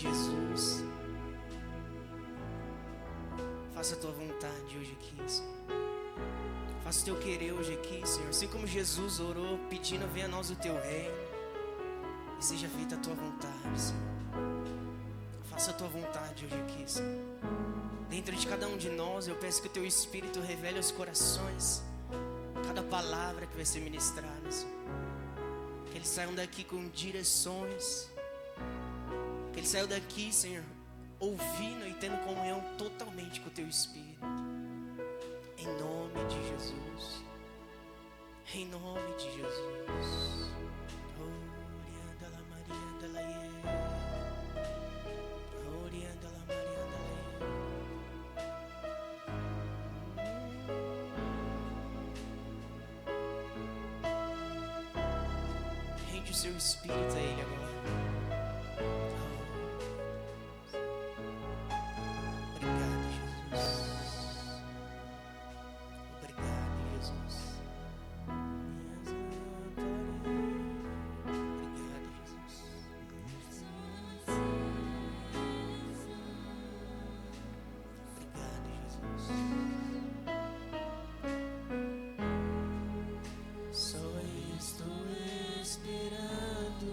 Jesus. Faça a tua vontade hoje aqui, Senhor. Faça o teu querer hoje aqui, Senhor. Assim como Jesus orou pedindo, venha a nós o teu reino. E seja feita a tua vontade, Senhor. Faça a tua vontade hoje aqui, Senhor. Dentro de cada um de nós, eu peço que o teu Espírito revele aos corações cada palavra que vai ser ministrada, Senhor. Que eles saiam daqui com direções. Que eles saiam daqui, Senhor, ouvindo e tendo comunhão totalmente com o teu Espírito. Em nome de Jesus. Em nome de Jesus. Rende o seu espírito a Ele agora. Obrigado, Jesus. Obrigado, Jesus. Obrigado, Jesus. Obrigado, Jesus. Só estou esperando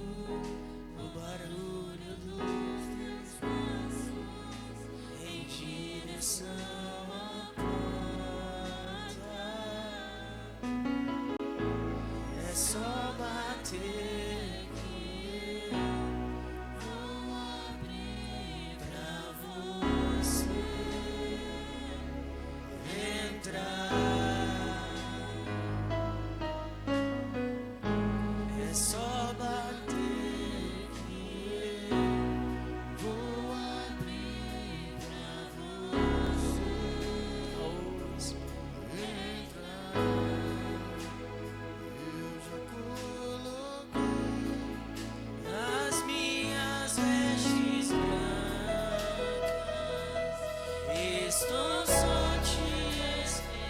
o barulho dos teus passos em direção à porta. É só bater que eu vou abrir pra você entrar. É só bater que eu vou abrir pra você entrar. Eu já coloquei as minhas vestes brancas. Estou só te esperando.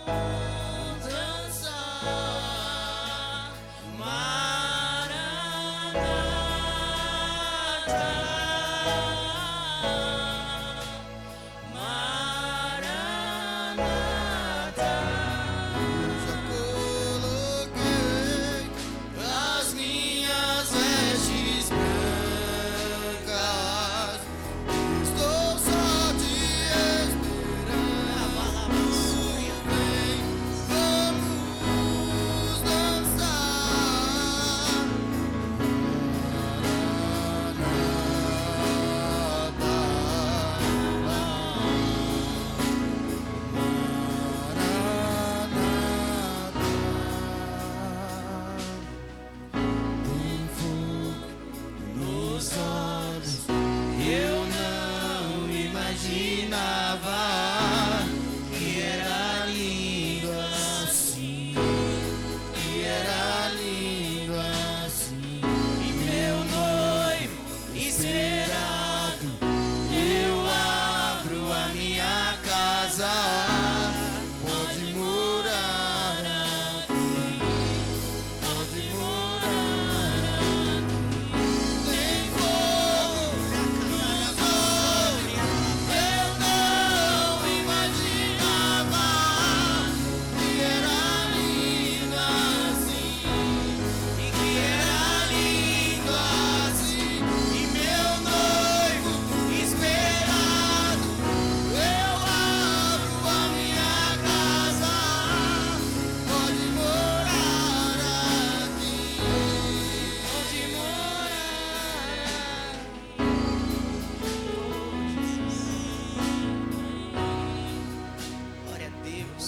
Vamos dançar, Maranata, Maranata. Já coloquei as minhas vestes brancas. Estou só te esperando. Vem, vamos dançar. Tem fogo nos olhos, eu não imaginava que era lindo assim, que era lindo assim. E meu noivo esperado, eu abro a minha casa, pode morar aqui, pode morar aqui. Tem fogo nos olhos, eu não imaginava que era lindo assim, e que era lindo assim. E meu noivo esperado, eu abro a minha casa, pode morar aqui, pode morar aqui. Glória a Deus.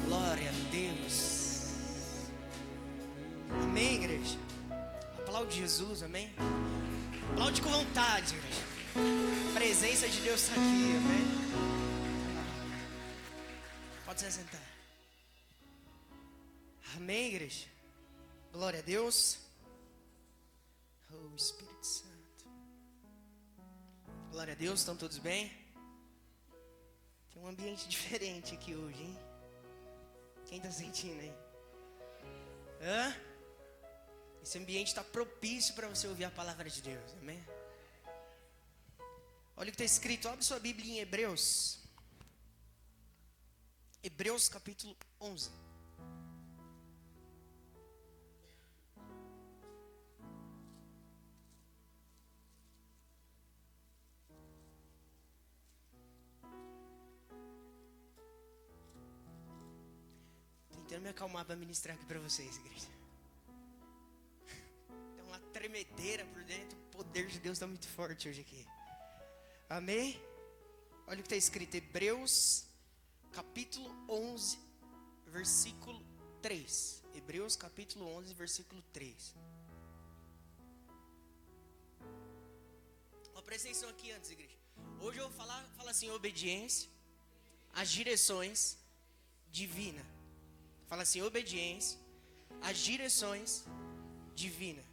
Glória a Deus. Amém, igreja? Aplaude Jesus, amém? Aplaude com vontade, igreja. A presença de Deus está aqui, amém? Pode se sentar. Amém, igreja? Glória a Deus. Oh, Espírito Santo. Glória a Deus, estão todos bem? Tem um ambiente diferente aqui hoje, hein? Quem tá sentindo aí? Hã? Esse ambiente está propício para você ouvir a palavra de Deus, amém? Olha o que está escrito, abre sua Bíblia em Hebreus. Hebreus capítulo 11. Tentando me acalmar para ministrar aqui para vocês, igreja. Tem uma tremedeira por dentro, o poder de Deus está muito forte hoje aqui. Amém? Olha o que está escrito, Hebreus capítulo 11, versículo 3. Hebreus capítulo 11, versículo 3. Ó, presta atenção aqui antes, igreja. Hoje eu vou falar assim, obediência às direções divinas. Fala assim, obediência às direções divinas.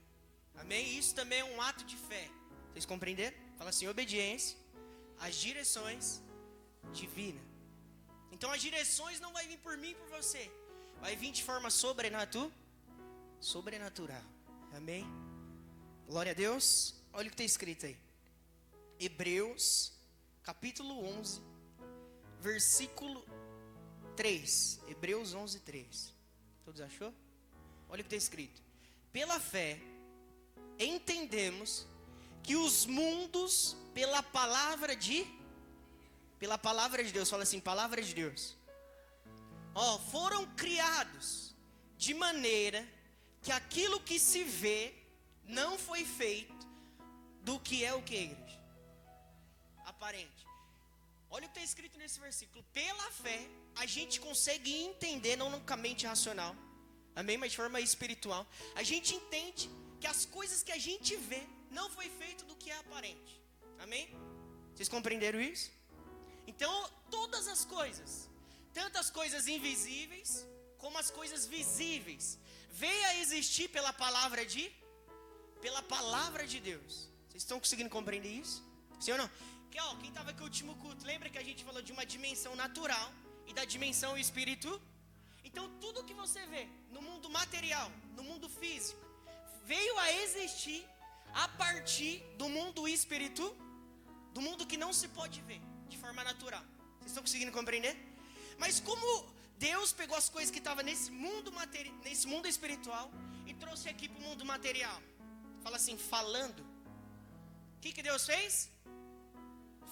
Amém? Isso também é um ato de fé. Vocês compreenderam? Fala assim, obediência às direções divinas. Então as direções não vai vir por mim e por você. Vai vir de forma sobrenatural. Amém? Glória a Deus. Olha o que está escrito aí. Hebreus capítulo 11, versículo 3. Hebreus 11, 3. Todos achou? Olha o que está escrito. Pela fé, entendemos que os mundos, pela palavra de Deus, fala assim, palavra de Deus, foram criados de maneira que aquilo que se vê não foi feito do que é o que, igreja? Aparente. Olha o que está escrito nesse versículo. Pela fé, a gente consegue entender, não unicamente racional, amém? Mas de forma espiritual. A gente entende que as coisas que a gente vê não foi feito do que é aparente. Amém? Vocês compreenderam isso? Então, todas as coisas, tanto as coisas invisíveis, como as coisas visíveis, veio a existir pela palavra de Deus. Vocês estão conseguindo compreender isso? Sim ou não? Que, quem estava aqui no último culto, lembra que a gente falou de uma dimensão natural e da dimensão espírito? Então, tudo que você vê no mundo material, no mundo físico, veio a existir a partir do mundo espírito, do mundo que não se pode ver de forma natural. Vocês estão conseguindo compreender? Mas como Deus pegou as coisas que estavam nesse mundo espiritual e trouxe aqui para o mundo material? Fala assim, falando. O que Deus fez?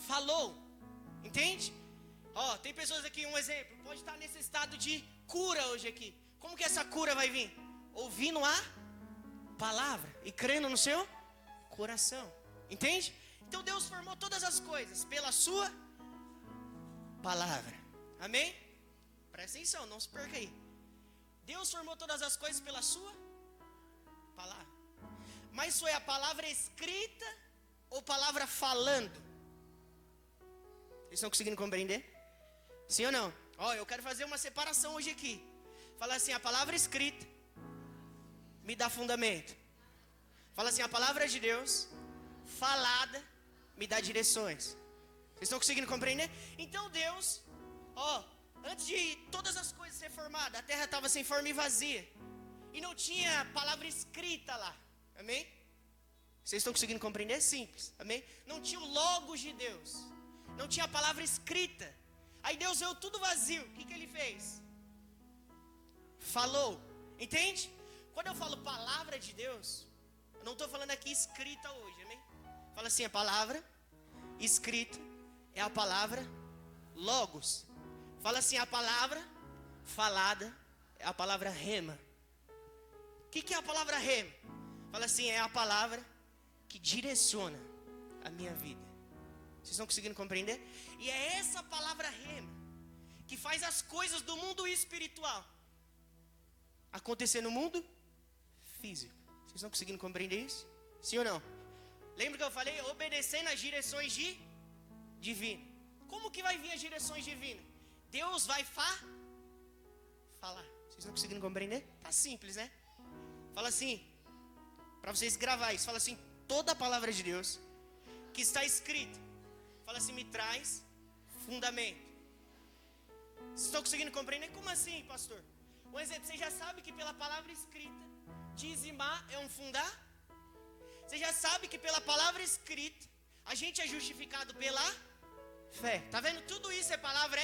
Falou. Entende? Tem pessoas aqui, um exemplo, pode estar nesse estado de cura hoje aqui. Como que essa cura vai vir? Ouvindo a palavra e crendo no seu coração. Entende? Então Deus formou todas as coisas pela sua palavra. Amém? Presta atenção, não se perca aí. Deus formou todas as coisas pela sua palavra. Mas foi a palavra escrita ou palavra falando? Vocês estão conseguindo compreender? Sim ou não? Eu quero fazer uma separação hoje aqui. Fala assim, a palavra escrita me dá fundamento. Fala assim, a palavra de Deus falada me dá direções. Vocês estão conseguindo compreender? Então Deus, antes de todas as coisas ser formadas, a terra estava sem forma e vazia. E não tinha palavra escrita lá. Amém? Vocês estão conseguindo compreender? Simples. Amém? Não tinha o logos de Deus. Não tinha a palavra escrita. Aí Deus veio tudo vazio. O que ele fez? Falou. Entende? Quando eu falo palavra de Deus, eu não estou falando aqui escrita hoje. Amém? Fala assim, a palavra escrita é a palavra logos. Fala assim, a palavra falada é a palavra rema. O que é a palavra rema? Fala assim, é a palavra que direciona a minha vida. Vocês estão conseguindo compreender? E é essa palavra rema que faz as coisas do mundo espiritual acontecer no mundo físico. Vocês estão conseguindo compreender isso? Sim ou não? Lembra que eu falei? Obedecendo às direções divinas. Como que vai vir as direções divinas? Deus vai falar. Vocês estão conseguindo compreender? Tá simples, né? Fala assim, para vocês gravar isso. Fala assim, toda a palavra de Deus que está escrita, fala assim, me traz fundamento. Vocês estão conseguindo compreender? Como assim, pastor? Um exemplo, você já sabe que pela palavra escrita, dizimar é um fundar. Você já sabe que pela palavra escrita, a gente é justificado pela fé. Tá vendo? Tudo isso é palavra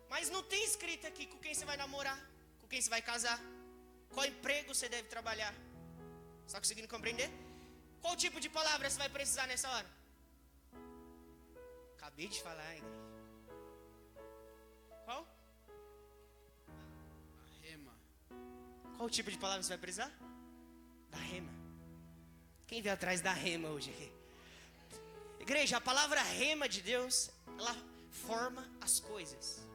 mas não tem escrito aqui com quem você vai namorar, com quem você vai casar, qual emprego você deve trabalhar. Está conseguindo compreender? Qual tipo de palavra você vai precisar nessa hora? Acabei de falar, hein? Qual? A rema. Qual tipo de palavra você vai precisar? Da rema. Quem veio atrás da rema hoje aqui? Igreja, a palavra rema de Deus, ela forma as coisas.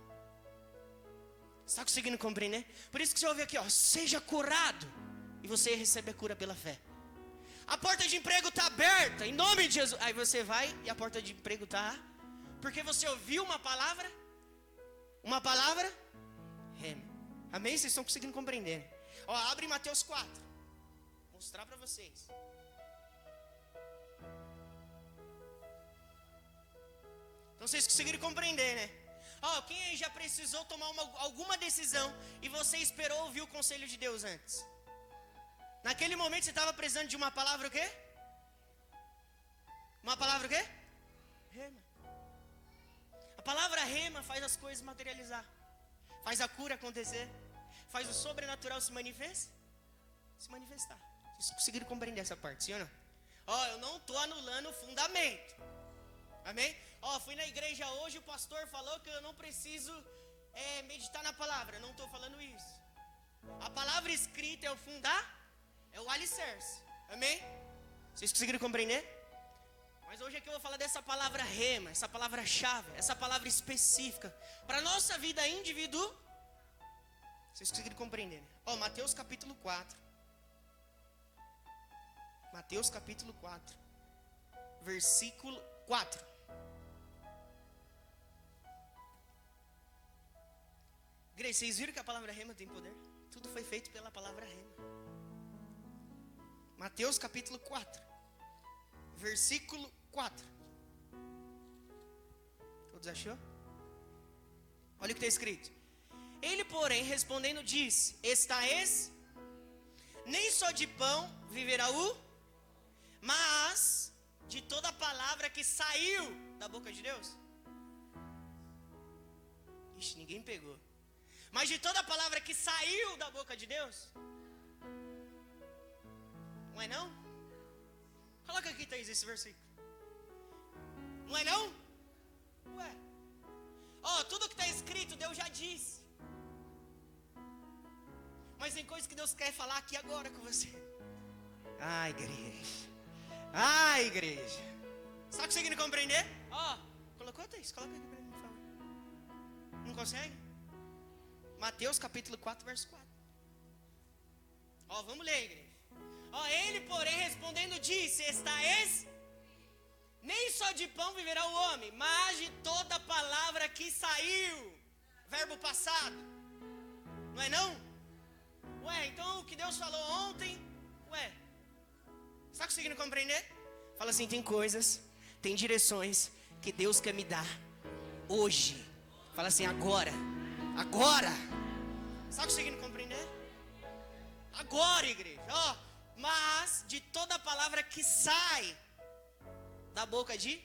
Está conseguindo compreender? Por isso que você ouve aqui, ó, seja curado. E você recebe a cura pela fé. A porta de emprego está aberta, em nome de Jesus. Aí você vai e a porta de emprego está. Porque você ouviu uma palavra. Uma palavra. Rema. Amém? Vocês estão conseguindo compreender? Ó, abre Mateus 4. Vou mostrar para vocês. Então vocês conseguiram compreender, né? Ó, quem aí já precisou tomar alguma decisão e você esperou ouvir o conselho de Deus antes? Naquele momento você estava precisando de uma palavra o quê? Uma palavra o quê? Rema. A palavra rema faz as coisas materializar. Faz a cura acontecer. Faz o sobrenatural se manifestar. Vocês conseguiram compreender essa parte, sim ou não? Ó, eu não estou anulando o fundamento. Amém? Ó, fui na igreja hoje, o pastor falou que eu não preciso meditar na palavra. Eu não estou falando isso. A palavra escrita é o fundar, é o alicerce. Amém? Vocês conseguiram compreender? Mas hoje é que eu vou falar dessa palavra rema, essa palavra-chave, essa palavra específica para a nossa vida individual. Vocês conseguiram compreender? Ó, Mateus capítulo 4. Mateus capítulo 4. Versículo 4. Igreja, vocês viram que a palavra rema tem poder? Tudo foi feito pela palavra rema. Mateus capítulo 4. Versículo 4. Todos achou? Olha o que está escrito. Ele, porém, respondendo, disse: Estais, nem só de pão viverá o, mas de toda palavra que saiu da boca de Deus. Ixi, ninguém pegou. Mas de toda palavra que saiu da boca de Deus. Não é não? Coloca aqui, Thaís, esse versículo. Não é não? Ué. Ó, tudo que está escrito, Deus já disse. Mas tem coisas que Deus quer falar aqui agora com você. Ah, igreja. Ah, igreja. Está conseguindo compreender? Ó, colocou, Thaís? Coloca aqui para mim, por favor. Não consegue? Mateus capítulo 4, verso 4. Ó, vamos ler, igreja. Ó, ele, porém, respondendo, disse: Estais, nem só de pão viverá o homem, mas de toda palavra que saiu. Verbo passado. Não é não? Ué, então o que Deus falou ontem, ué, está conseguindo compreender? Fala assim, tem coisas, tem direções que Deus quer me dar hoje. Fala assim, agora. Está conseguindo compreender? Agora, igreja. Ó, mas de toda palavra que sai da boca de...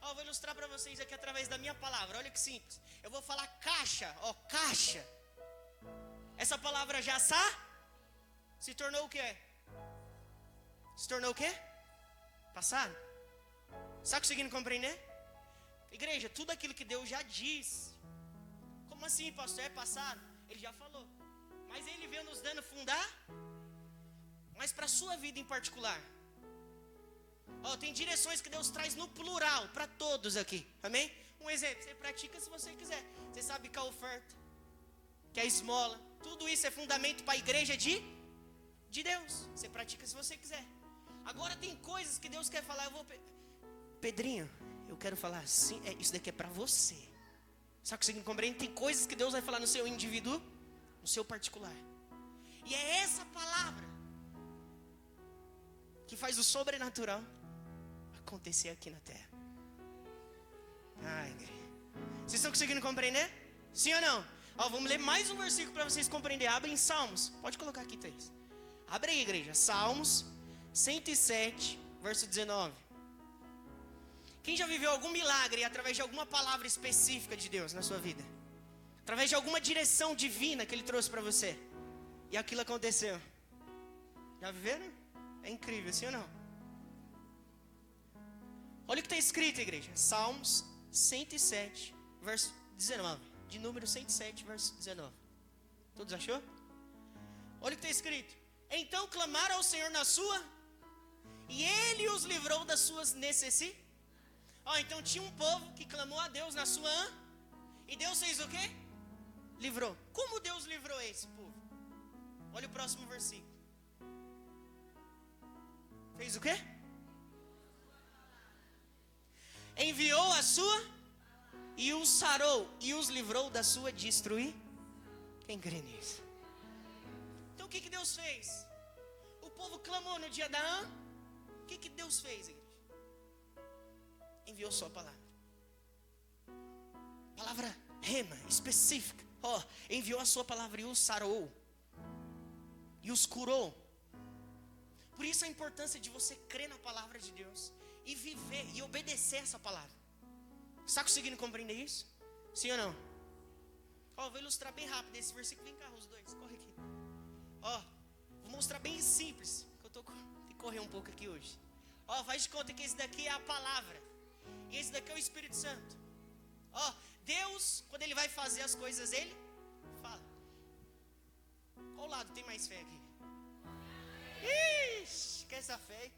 Ó, vou ilustrar para vocês aqui através da minha palavra. Olha que simples. Eu vou falar caixa, ó, caixa. Essa palavra já se tornou o quê? Se tornou o quê? Passado. Está conseguindo compreender? Igreja, tudo aquilo que Deus já disse. Como assim, pastor? É passado? Ele já falou. Mas ele veio nos dando fundar. Mas para a sua vida em particular. Ó, tem direções que Deus traz no plural, para todos aqui. Amém? Um exemplo, você pratica se você quiser. Você sabe que a oferta, que a esmola, tudo isso é fundamento para a igreja de Deus. Você pratica se você quiser. Agora tem coisas que Deus quer falar. Pedrinho, eu quero falar assim. Isso daqui é para você. Sabe o que você compreende? Tem coisas que Deus vai falar no seu indivíduo, no seu particular. E é essa palavra que faz o sobrenatural acontecer aqui na terra. Ai, igreja. Vocês estão conseguindo compreender? Sim ou não? Ó, vamos ler mais um versículo para vocês compreenderem. Abre em Salmos. Pode colocar aqui, Thaís. Abre aí, igreja. Salmos 107, verso 19. Quem já viveu algum milagre através de alguma palavra específica de Deus na sua vida? Através de alguma direção divina que Ele trouxe para você. E aquilo aconteceu. Já viveram? É incrível, sim ou não? Olha o que está escrito, igreja. Salmos 107, verso 19. De número 107, verso 19. Todos achou? Olha o que está escrito. Então clamaram ao Senhor na sua, e Ele os livrou das suas necessidades. Então tinha um povo que clamou a Deus na sua, e Deus fez o quê? Livrou. Como Deus livrou esse povo? Olha o próximo versículo. Fez o quê? Enviou a sua e os sarou e os livrou da sua destruição. Quem crê nisso? Então o que Deus fez? O povo clamou no dia da O que Deus fez, igreja? Enviou sua palavra. Palavra rema, específica. Enviou a sua palavra e os sarou. E os curou. Por isso a importância de você crer na palavra de Deus. E viver e obedecer essa palavra. Está conseguindo compreender isso? Sim ou não? Vou ilustrar bem rápido esse versículo. Vem cá, os dois, corre aqui. Vou mostrar bem simples. Que eu tenho que correr um pouco aqui hoje. Faz de conta que esse daqui é a palavra. E esse daqui é o Espírito Santo. Deus, quando Ele vai fazer as coisas, Ele fala. Qual lado tem mais fé aqui? Ixi, que essa fé, hein?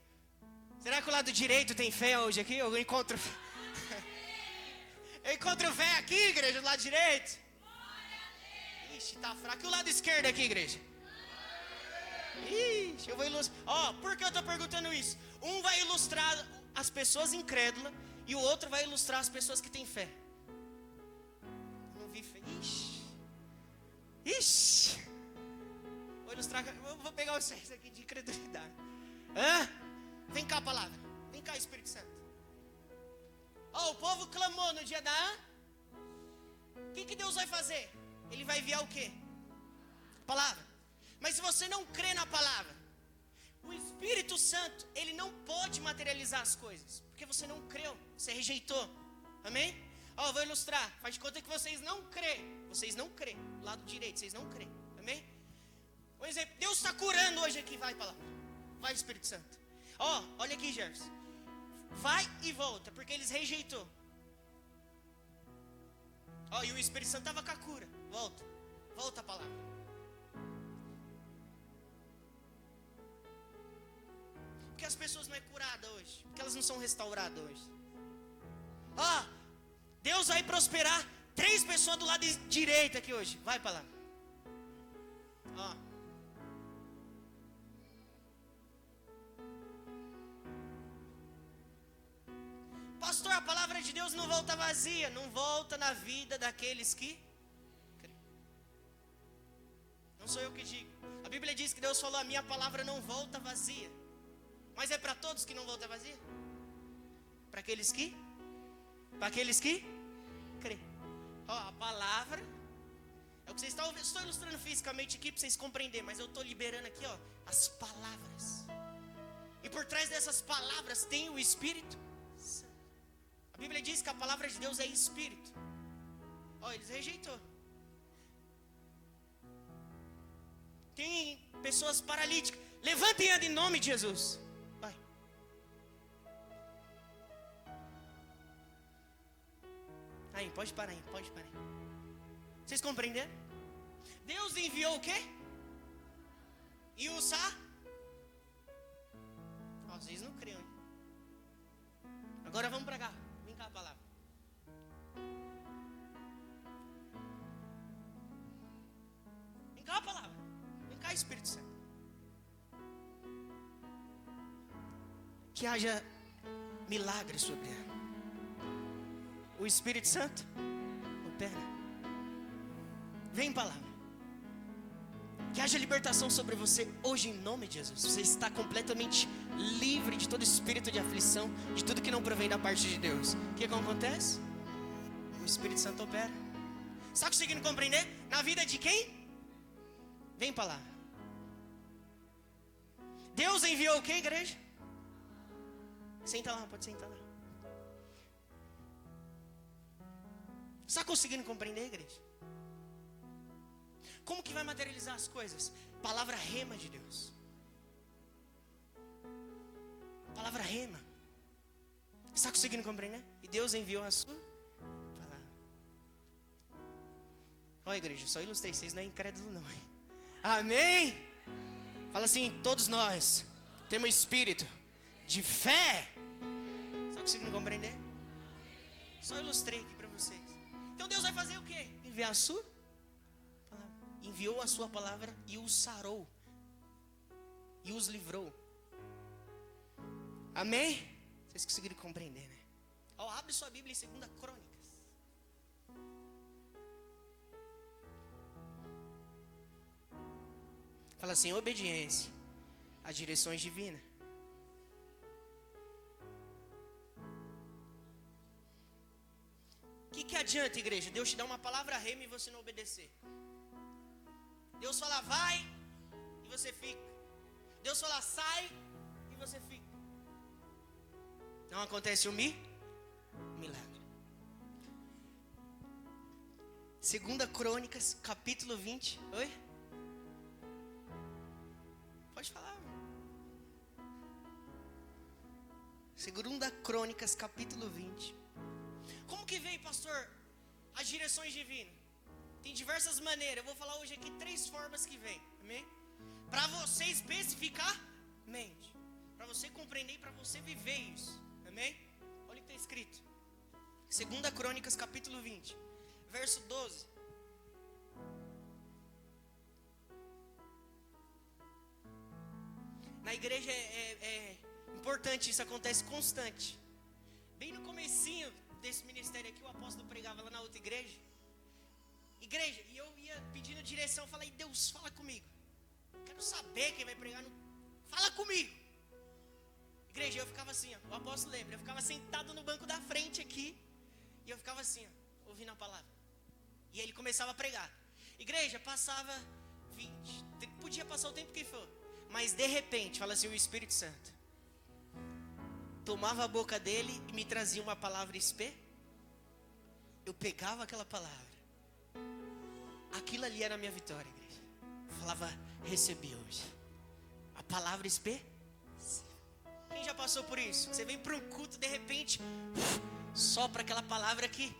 Será que o lado direito tem fé hoje aqui? Eu encontro fé aqui, igreja, do lado direito. Ixi, tá fraco. E o lado esquerdo aqui, igreja? Ixi, eu vou ilustrar. Por que eu tô perguntando isso? Um vai ilustrar as pessoas incrédulas e o outro vai ilustrar as pessoas que têm fé. Não vi fé. Ixi. Vou ilustrar. Vou pegar vocês aqui de incredulidade. Vem cá, palavra. Vem cá, Espírito Santo. O povo clamou no dia da O que Deus vai fazer? Ele vai enviar o quê? Palavra. Mas se você não crê na palavra, o Espírito Santo, ele não pode materializar as coisas, porque você não creu, você rejeitou. Amém? Vou ilustrar. Faz de conta que vocês não crêem. Vocês não crêem. Lado direito, vocês não crêem. Amém? Um exemplo. Deus está curando hoje aqui. Vai, palavra. Vai, Espírito Santo. Olha aqui, Jefferson. Vai e volta, porque eles rejeitou. E o Espírito Santo estava com a cura. Volta. Volta a palavra. Porque as pessoas não é curada hoje. Porque elas não são restauradas hoje. Deus vai prosperar 3 pessoas do lado direito aqui hoje. Vai, palavra. Pastor, a palavra de Deus não volta vazia. Não volta na vida daqueles que creem. Não sou eu que digo. A Bíblia diz que Deus falou: a minha palavra não volta vazia. Mas é para todos que não volta vazia? Para aqueles que creem. A palavra é o que vocês estão ouvindo. Estou ilustrando fisicamente aqui para vocês compreenderem, mas eu estou liberando aqui as palavras. E por trás dessas palavras tem o Espírito Santo. A Bíblia diz que a palavra de Deus é Espírito. Eles rejeitou. Tem pessoas paralíticas. Levantem e andem em nome de Jesus. Vai. Aí, pode parar aí, pode parar aí. Vocês compreenderam? Deus enviou o quê? E o vocês não criam. Agora vamos para cá. Vem cá a palavra. Vem cá a palavra. Vem cá, Espírito Santo. Que haja milagre sobre ela. O Espírito Santo opera. Vem, palavra. Que haja libertação sobre você hoje em nome de Jesus. Você está completamente livre de todo espírito de aflição, de tudo que não provém da parte de Deus. O que acontece? O Espírito Santo opera. Está conseguindo compreender? Na vida de quem? Vem para lá. Deus enviou o que, igreja? Senta lá, pode sentar lá. Está conseguindo compreender, igreja? Como que vai materializar as coisas? Palavra rema de Deus. Palavra rema. Está conseguindo compreender? E Deus enviou a sua palavra. Ó, igreja, só ilustrei, vocês não é incrédulo não. Amém? Fala assim, todos nós temos espírito de fé. Está conseguindo compreender? Só ilustrei aqui para vocês. Então Deus vai fazer o quê? Enviar a sua palavra. Enviou a sua palavra e os sarou. E os livrou. Amém? Vocês conseguiram compreender, né? Ó, abre sua Bíblia em 2 Crônicas. Fala assim, obediência a direções divinas. O que adianta, igreja? Deus te dá uma palavra rema e você não obedecer. Deus fala vai e você fica. Deus fala sai e você fica. Não acontece um milagre. 2 Crônicas, capítulo 20. Oi? Pode falar. 2 Crônicas, capítulo 20. Como que vem, pastor, as direções divinas? Tem diversas maneiras. Eu vou falar hoje aqui 3 formas que vem. Amém? Para você especificamente. Para você compreender e para você viver isso. Amém? Olha o que está escrito. 2 Crônicas, capítulo 20. Verso 12. Na igreja é importante, isso acontece constante. Bem no comecinho desse ministério aqui, o apóstolo pregava lá na outra igreja. E eu ia pedindo direção, falei, Deus, fala comigo. Quero saber quem vai pregar no... Fala comigo. Igreja, eu ficava assim, ó, o apóstolo lembra, eu ficava sentado no banco da frente aqui, e eu ficava assim, ó, ouvindo a palavra. E ele começava a pregar. Igreja, passava 20, podia passar o tempo que for, mas de repente, fala assim, o Espírito Santo tomava a boca dele e me trazia uma palavra eu pegava aquela palavra, aquilo ali era a minha vitória, igreja. Eu falava, recebi hoje a palavra Quem já passou por isso? Você vem para um culto, de repente sopra aquela palavra que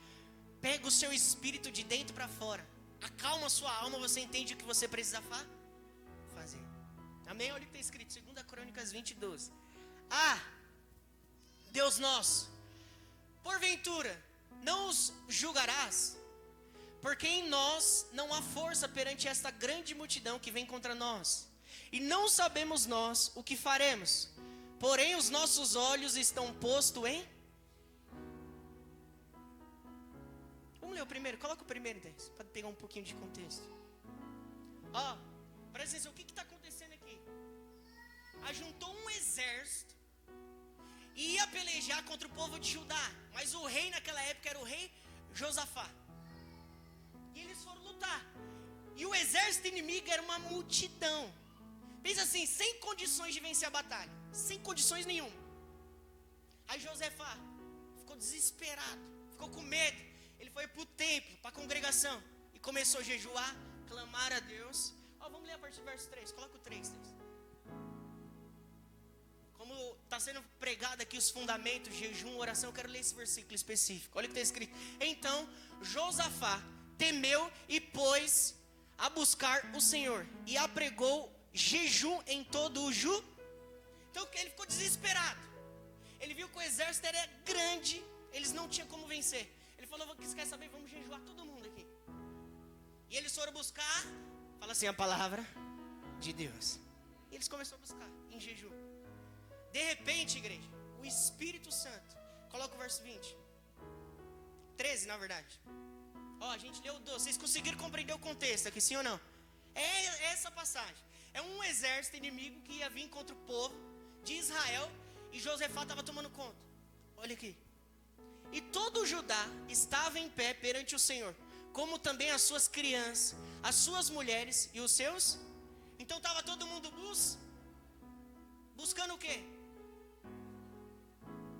pega o seu espírito de dentro para fora, acalma a sua alma, você entende o que você precisa fazer. Amém? Olha o que está escrito, 2 Crônicas 20, 12. Deus nosso, porventura não os julgarás, porque em nós não há força perante esta grande multidão que vem contra nós, e não sabemos nós o que faremos, porém os nossos olhos estão postos em... Vamos ler o primeiro, coloca o primeiro, para pegar um pouquinho de contexto. Presta atenção, o que está acontecendo aqui? Ajuntou um exército e ia pelejar contra o povo de Judá, mas o rei naquela época era o rei Josafá. E eles foram lutar. E o exército inimigo era uma multidão. Pensa assim, sem condições de vencer a batalha, sem condições nenhuma. Aí Josafá ficou desesperado, ficou com medo. Ele foi para o templo, para a congregação, e começou a jejuar, clamar a Deus. Vamos ler a partir do verso 3, coloca o 3. Como está sendo pregado aqui os fundamentos, jejum, oração, eu quero ler esse versículo específico. Olha o que está escrito. Então Josafá temeu e pôs a buscar o Senhor, e apregou jejum em todo o Judá. Então ele ficou desesperado. Ele viu que o exército era grande, eles não tinham como vencer. Ele falou, você quer saber? Vamos jejuar todo mundo aqui. E eles foram buscar, fala assim, a palavra de Deus. E eles começaram a buscar em jejum. De repente, igreja, o Espírito Santo, coloca o verso 20, 13 na verdade. A gente leu o 12, vocês conseguiram compreender o contexto aqui, sim ou não? É essa passagem. É um exército inimigo que ia vir contra o povo de Israel, e Josafá estava tomando conta. Olha aqui. E todo o Judá estava em pé perante o Senhor, como também as suas crianças, as suas mulheres e os seus. Então estava todo mundo buscando o quê?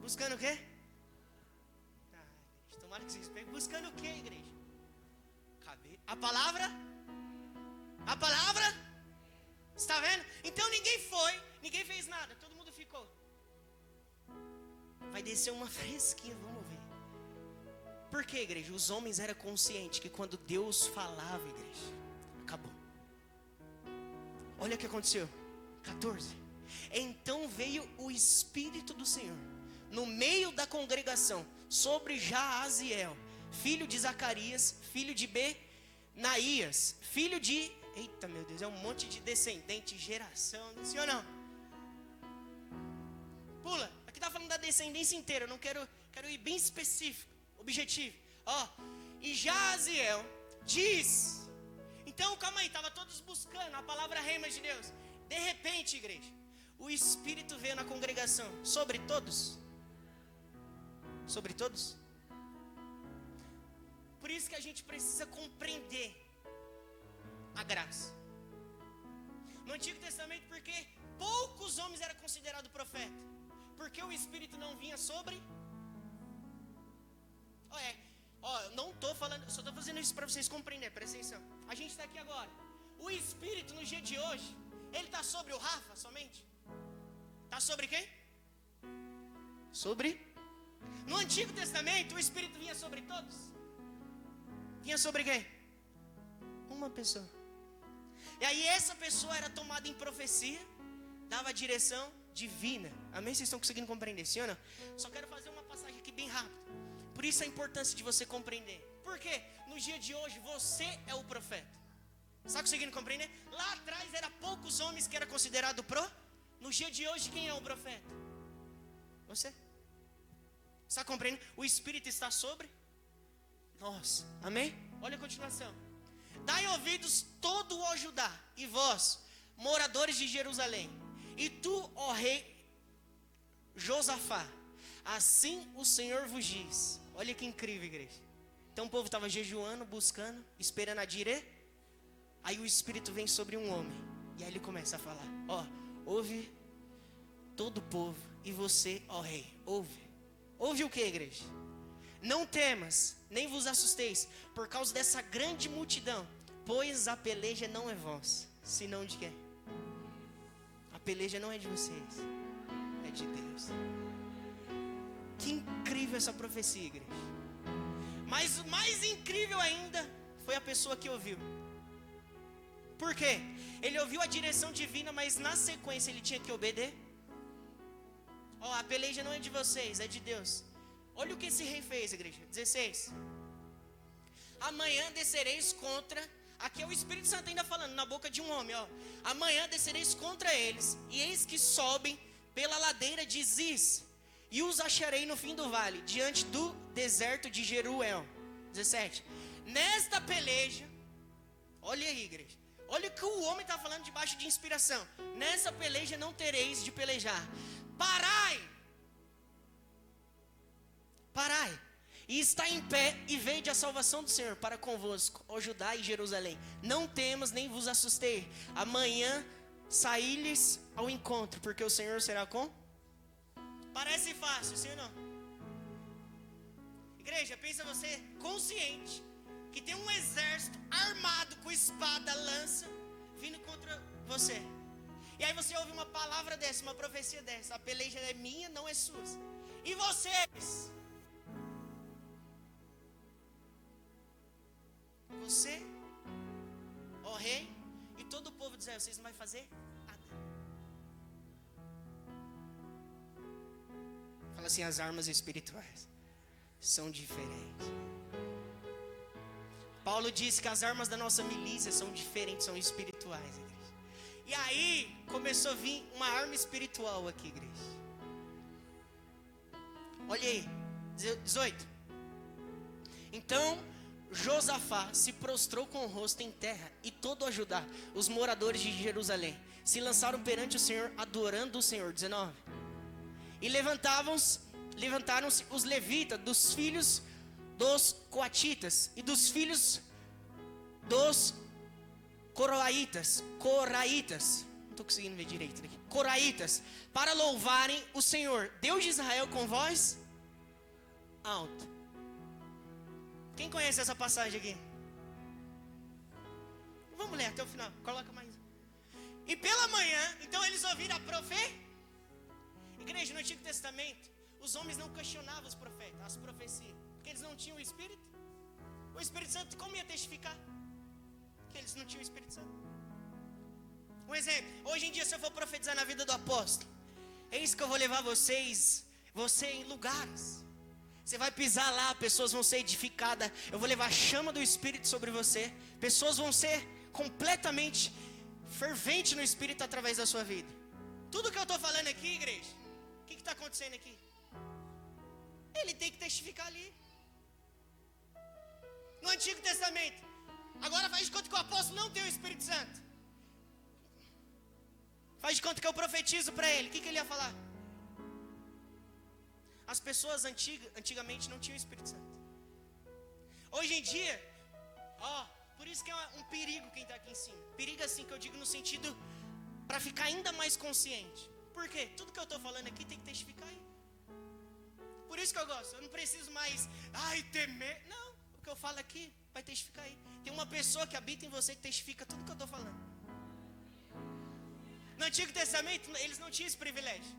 Buscando o quê? Tomara que vocês peguem. Buscando o quê, igreja? A palavra? A palavra? Está vendo? Então ninguém fez nada, todo mundo ficou. Vai descer uma fresquinha, vamos ver. Por quê, igreja? Os homens eram conscientes que quando Deus falava, igreja, acabou. Olha o que aconteceu. 14. Então veio o Espírito do Senhor no meio da congregação sobre Jaaziel, filho de Zacarias, filho de Benaías, filho de... Eita, meu Deus, é um monte de descendente, geração, sim ou não? Pula, aqui está falando da descendência inteira, eu não quero ir bem específico, objetivo. E Jaaziel diz... Então, calma aí, estava todos buscando a palavra rema de Deus. De repente, igreja, o Espírito veio na congregação sobre todos. Sobre todos. Por isso que a gente precisa compreender a graça. No Antigo Testamento, porque poucos homens eram considerados profeta. Porque o Espírito não vinha sobre... não estou falando, só estou fazendo isso para vocês compreenderem, presta atenção. A gente está aqui agora. O Espírito no dia de hoje, ele está sobre o Rafa somente? Está sobre quem? Sobre? No Antigo Testamento, o Espírito vinha sobre todos? Vinha sobre quem? Uma pessoa. E aí essa pessoa era tomada em profecia, dava direção divina. Amém? Vocês estão conseguindo compreender, sim ou não? Só quero fazer uma passagem aqui bem rápida. Por isso a importância de você compreender. Por quê? No dia de hoje, você é o profeta. Está conseguindo compreender? Lá atrás, era poucos homens que era considerado No dia de hoje, quem é o profeta? Você. Está compreendendo? O Espírito está sobre nós. Amém? Olha a continuação. Dai ouvidos todo o Judá, e vós, moradores de Jerusalém, e tu, ó rei Josafá, assim o Senhor vos diz. Olha que incrível, igreja. Então o povo estava jejuando, buscando, esperando a direção. Aí o Espírito vem sobre um homem. E aí ele começa a falar. Ouve todo o povo, e você, ó rei, ouve. Ouve o que, igreja? Não temas, nem vos assusteis, por causa dessa grande multidão, pois a peleja não é vossa, senão de quem? A peleja não é de vocês, é de Deus. Que incrível essa profecia, igreja. Mas o mais incrível ainda foi a pessoa que ouviu. Por quê? Ele ouviu a direção divina, mas na sequência ele tinha que obedecer. A peleja não é de vocês, é de Deus. Olha o que esse rei fez, igreja. 16. Amanhã descereis contra... Aqui é o Espírito Santo ainda falando na boca de um homem. Amanhã descereis contra eles, e eis que sobem pela ladeira de Ziz, e os acharei no fim do vale, diante do deserto de Jeruel. 17. Nesta peleja, olha aí, igreja. Olha o que o homem está falando debaixo de inspiração. Nessa peleja não tereis de pelejar. Parai, e está em pé, e vede a salvação do Senhor para convosco, ó Judá e Jerusalém. Não temas, nem vos assustei. Amanhã saí-lhes ao encontro, porque o Senhor será com... Parece fácil, sim ou não? Igreja, pensa você consciente que tem um exército armado com espada, lança, vindo contra você. E aí você ouve uma palavra dessa, uma profecia dessa. A peleja é minha, não é sua. E vocês? Você, ó rei, e todo o povo de Israel, vocês não vão fazer nada. Fala assim, as armas espirituais são diferentes. Paulo disse que as armas da nossa milícia são diferentes, são espirituais, igreja. E aí começou a vir uma arma espiritual aqui, igreja. Olha aí, 18. Então Josafá se prostrou com o rosto em terra, e todo o Judá, os moradores de Jerusalém, se lançaram perante o Senhor, adorando o Senhor. 19. E levantaram-se os levitas dos filhos dos coatitas e dos filhos dos coraitas, não estou conseguindo ver direito aqui, coraitas, para louvarem o Senhor, Deus de Israel, com voz alta. Quem conhece essa passagem aqui? Vamos ler até o final, coloca mais. E pela manhã, então eles ouviram a profecia. Igreja, no Antigo Testamento, os homens não questionavam os profetas, as profecias, porque eles não tinham o Espírito. O Espírito Santo como ia testificar? Que eles não tinham o Espírito Santo. Um exemplo, hoje em dia se eu for profetizar na vida do apóstolo, eis que eu vou levar você em lugares. Você vai pisar lá, pessoas vão ser edificadas, eu vou levar a chama do Espírito sobre você, pessoas vão ser completamente ferventes no Espírito através da sua vida. Tudo que eu estou falando aqui, igreja, o que está acontecendo aqui? Ele tem que testificar ali. No Antigo Testamento, agora faz de conta que o apóstolo não tem o Espírito Santo. Faz de conta que eu profetizo para ele. O que ele ia falar? As pessoas antigamente não tinham o Espírito Santo. Hoje em dia, por isso que é um perigo quem está aqui em cima. Perigo assim que eu digo no sentido para ficar ainda mais consciente. Por quê? Tudo que eu estou falando aqui tem que testificar aí. Por isso que eu gosto. Eu não preciso mais, temer. Não, o que eu falo aqui vai testificar aí. Tem uma pessoa que habita em você que testifica tudo que eu estou falando. No Antigo Testamento, eles não tinham esse privilégio.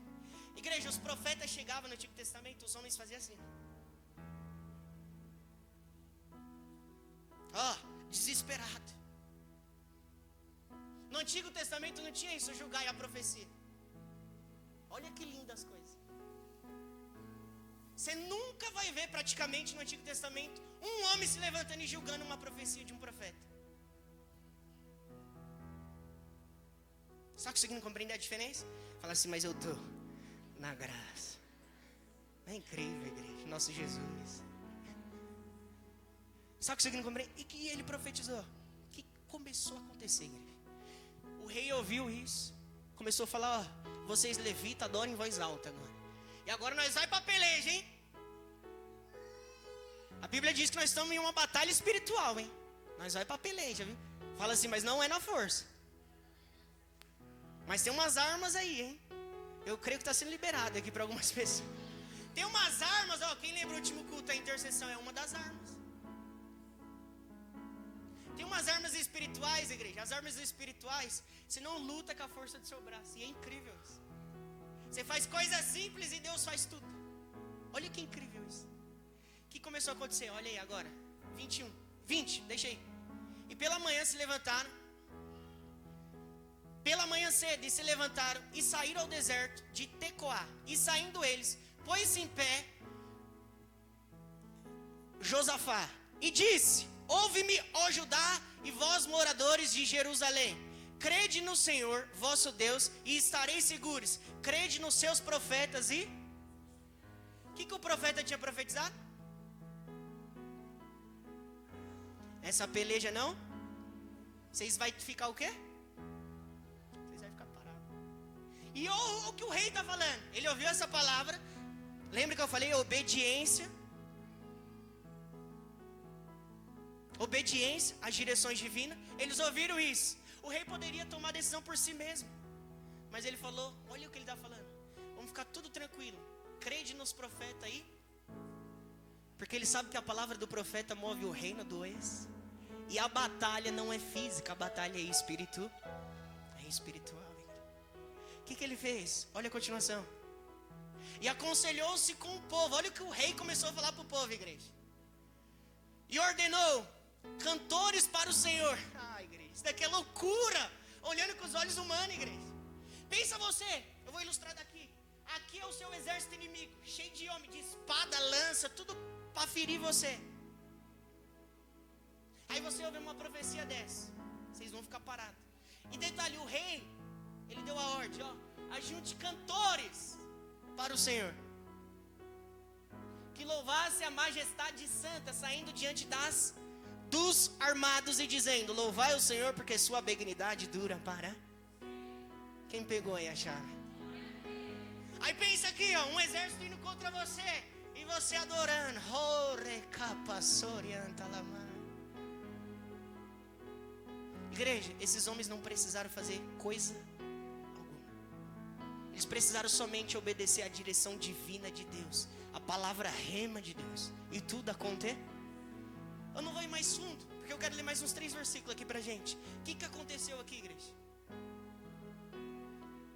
Igreja, os profetas chegavam no Antigo Testamento, os homens faziam assim. Desesperado. No Antigo Testamento não tinha isso, julgar e a profecia. Olha que lindas coisas. Você nunca vai ver praticamente no Antigo Testamento um homem se levantando e julgando uma profecia de um profeta. Só conseguindo compreender a diferença? Fala assim, mas eu estou na graça. É incrível, igreja, nosso Jesus. Só conseguindo compreender? E que ele profetizou? O que começou a acontecer, igreja? O rei ouviu isso. Começou a falar, vocês levitas adoram em voz alta agora. E agora nós vai para peleja, hein? A Bíblia diz que nós estamos em uma batalha espiritual, hein? Nós vai para peleja, viu? Fala assim, mas não é na força. Mas tem umas armas aí, hein? Eu creio que está sendo liberado aqui para algumas pessoas. Tem umas armas, quem lembra o último culto, a intercessão é uma das armas. Tem umas armas espirituais, igreja. As armas espirituais, você não luta com a força do seu braço. E é incrível isso. Você faz coisas simples e Deus faz tudo. Olha que incrível isso. O que começou a acontecer? Olha aí agora. 20, deixa aí. E pela manhã se levantaram. Pela manhã cedo, e se levantaram e saíram ao deserto de Tecoá. E saindo eles, pôs-se em pé Josafá e disse: ouve-me, ó Judá, e vós moradores de Jerusalém. Crede no Senhor, vosso Deus, e estareis seguros. Crede nos seus profetas e... O que o profeta tinha profetizado? Essa peleja não? Vocês vão ficar o quê? Vocês vão ficar parados. E o que o rei está falando? Ele ouviu essa palavra. Lembra que eu falei obediência? Obediência às direções divinas. Eles ouviram isso. O rei poderia tomar decisão por si mesmo. Mas ele falou, olha o que ele está falando. Vamos ficar tudo tranquilo. Crede nos profetas aí. Porque ele sabe que a palavra do profeta move o reino do ex. E a batalha não é física, a batalha é espiritual. É espiritual. O que ele fez? Olha a continuação. E aconselhou-se com o povo. Olha o que o rei começou a falar para o povo, igreja. E ordenou cantores para o Senhor. Igreja, isso daqui é loucura. Olhando com os olhos humanos, igreja. Pensa você, eu vou ilustrar daqui. Aqui é o seu exército inimigo, cheio de homem, de espada, lança, tudo para ferir você. Aí você ouve uma profecia dessa, vocês vão ficar parados. E detalhe, o rei, ele deu a ordem, ajunte cantores para o Senhor, que louvasse a majestade santa, saindo diante dos armados e dizendo: louvai o Senhor, porque sua benignidade dura para... Quem pegou aí a chave? Aí pensa aqui, um exército indo contra você. E E você adorando. Igreja, esses homens não precisaram fazer coisa alguma. Eles precisaram somente obedecer à direção divina de Deus, a palavra rema de Deus, e tudo aconteceu. Eu não vou ir mais fundo, porque eu quero ler mais uns 3 versículos aqui pra gente. O que aconteceu aqui, igreja?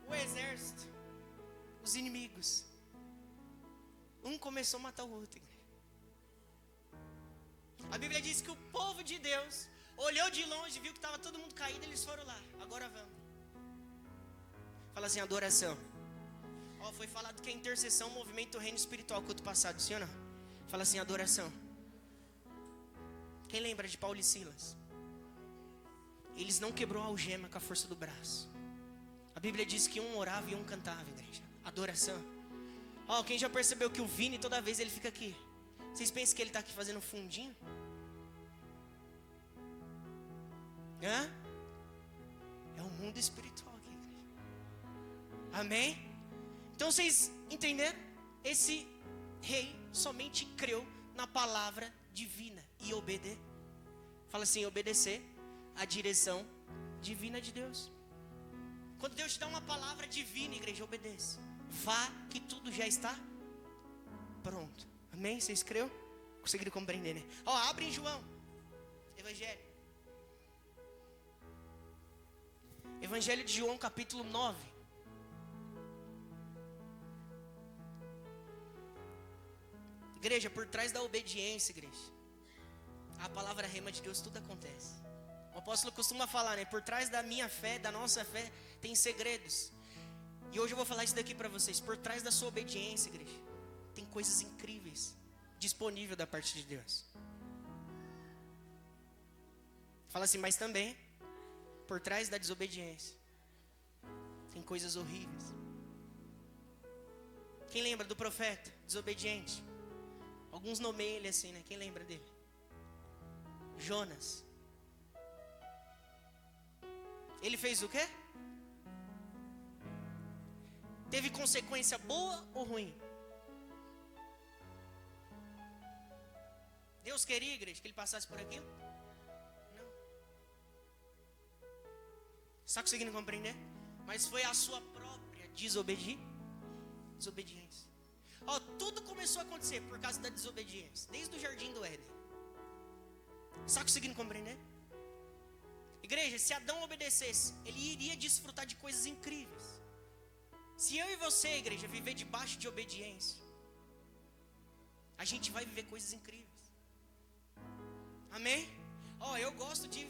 O exército, os inimigos, um começou a matar o outro, igreja. A Bíblia diz que o povo de Deus olhou de longe, viu que estava todo mundo caído, eles foram lá. Agora vamos. Fala assim, adoração. Ó, foi falado que a intercessão movimenta o reino espiritual, culto passado, sim ou não? Fala assim, adoração. Quem lembra de Paulo e Silas? Eles não quebrou a algema com a força do braço. A Bíblia diz que um orava e um cantava, igreja. Adoração. Ó, quem já percebeu que o Vini toda vez ele fica aqui? Vocês pensam que ele está aqui fazendo fundinho? Hã? É o mundo espiritual aqui, igreja. Amém? Então vocês entenderam? Esse rei somente creu na palavra divina e obedecer. Fala assim, obedecer a direção divina de Deus. Quando Deus te dá uma palavra divina, igreja, obedeça. Vá que tudo já está pronto. Amém? Vocês creram? Conseguiram compreender, né? Ó, abre em João. Evangelho. Evangelho de João, capítulo 9. Igreja, por trás da obediência, igreja, a palavra rema de Deus, tudo acontece. O apóstolo costuma falar, né? Por trás da minha fé, da nossa fé, tem segredos. E hoje eu vou falar isso daqui para vocês. Por trás da sua obediência, igreja, tem coisas incríveis disponíveis da parte de Deus. Fala assim, mas também, por trás da desobediência, tem coisas horríveis. Quem lembra do profeta desobediente? Alguns nomeiam ele assim, né? Quem lembra dele? Jonas. Ele fez o quê? Teve consequência boa ou ruim? Deus queria, igreja, que ele passasse por aquilo? Não. Está conseguindo compreender? Mas foi a sua própria desobediência. Ó, tudo começou a acontecer por causa da desobediência, desde o jardim do Éden. Está conseguindo compreender? Igreja, se Adão obedecesse, ele iria desfrutar de coisas incríveis. Se eu e você, igreja, viver debaixo de obediência, a gente vai viver coisas incríveis. Amém? Ó, eu gosto de...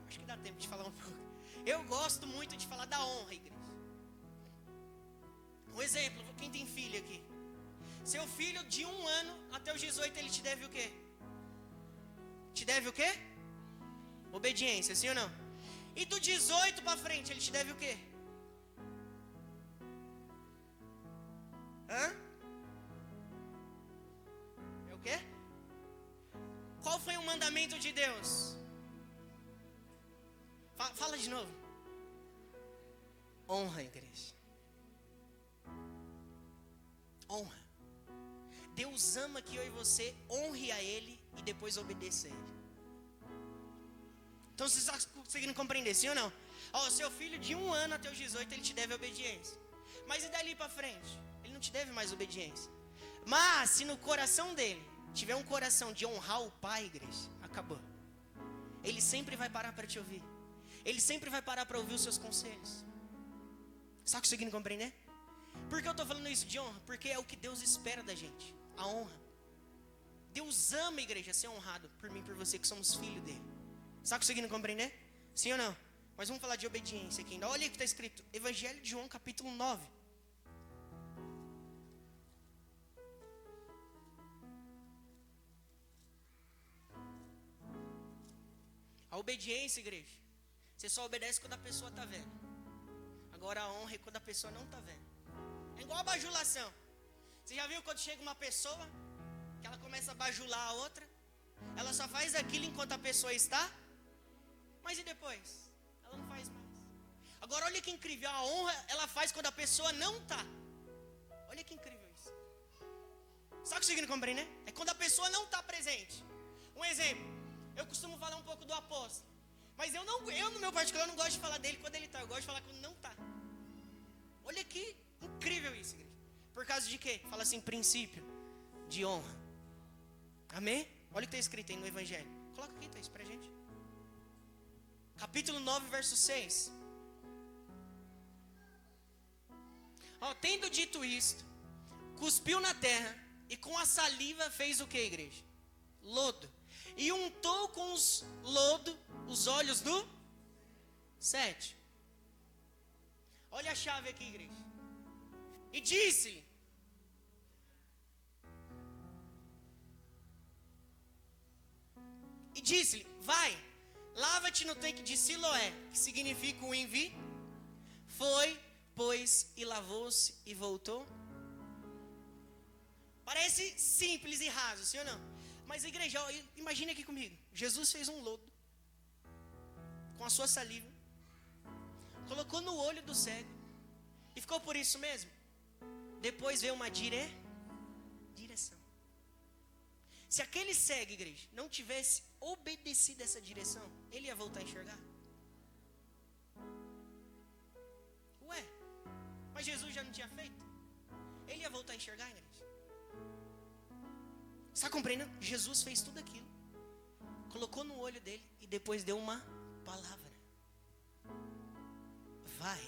Acho que dá tempo de falar um pouco. Eu gosto muito de falar da honra, igreja. Um exemplo, quem tem filho aqui? Seu filho de 1 ano até os 18, ele te deve o quê? Te deve o quê? Obediência, sim ou não? E do 18 para frente, ele te deve o quê? Hã? É o quê? Qual foi o mandamento de Deus? Fala de novo. Honra, igreja. Honra. Deus ama que eu e você honre a Ele e depois obedeça a Ele. Então vocês estão conseguindo compreender, sim ou não? Ó, seu filho de 1 ano até os 18, ele te deve obediência. Mas e dali para frente? Ele não te deve mais obediência. Mas se no coração dele tiver um coração de honrar o pai, igreja, acabou. Ele sempre vai parar para te ouvir. Ele sempre vai parar para ouvir os seus conselhos. Está conseguindo compreender? Por que eu estou falando isso de honra? Porque é o que Deus espera da gente. A honra. Deus ama a igreja ser honrado por mim e por você que somos filhos dele. Está conseguindo compreender? Sim ou não? Mas vamos falar de obediência aqui ainda. Olha o que está escrito. Evangelho de João, capítulo 9. A obediência, igreja, você só obedece quando a pessoa está vendo. Agora a honra é quando a pessoa não está vendo. É igual a bajulação. Você já viu quando chega uma pessoa que ela começa a bajular a outra? Ela só faz aquilo enquanto a pessoa está. Mas e depois? Ela não faz mais. Agora olha que incrível. A honra ela faz quando a pessoa não está. Olha que incrível isso. Está conseguindo compreender? É quando a pessoa não está presente. Um exemplo, eu costumo falar um pouco do apóstolo. Mas eu no meu particular, não gosto de falar dele quando ele está. Eu gosto de falar quando não está. Olha que incrível isso, igreja. Por causa de quê? Fala assim, princípio de honra. Amém? Olha o que está escrito aí no Evangelho. Coloca aqui, Thaís, pra gente. Capítulo 9, verso 6. Ó, tendo dito isto, cuspiu na terra e com a saliva fez o que, igreja? Lodo. E untou com os lodo os olhos do 7. Olha a chave aqui, igreja. E disse-lhe: vai, lava-te no tanque de Siloé, que significa o envio. Foi, pois, e lavou-se e voltou. Parece simples e raso, sim ou não? Mas, igreja, imagine aqui comigo. Jesus fez um lodo com a sua saliva, colocou no olho do cego e ficou por isso mesmo. Depois veio uma direção. Se aquele cego, igreja, não tivesse obedecido essa direção, ele ia voltar a enxergar? Ué, mas Jesus já não tinha feito? Ele ia voltar a enxergar, igreja? Está compreendendo? Jesus fez tudo aquilo, colocou no olho dele e depois deu uma palavra: vai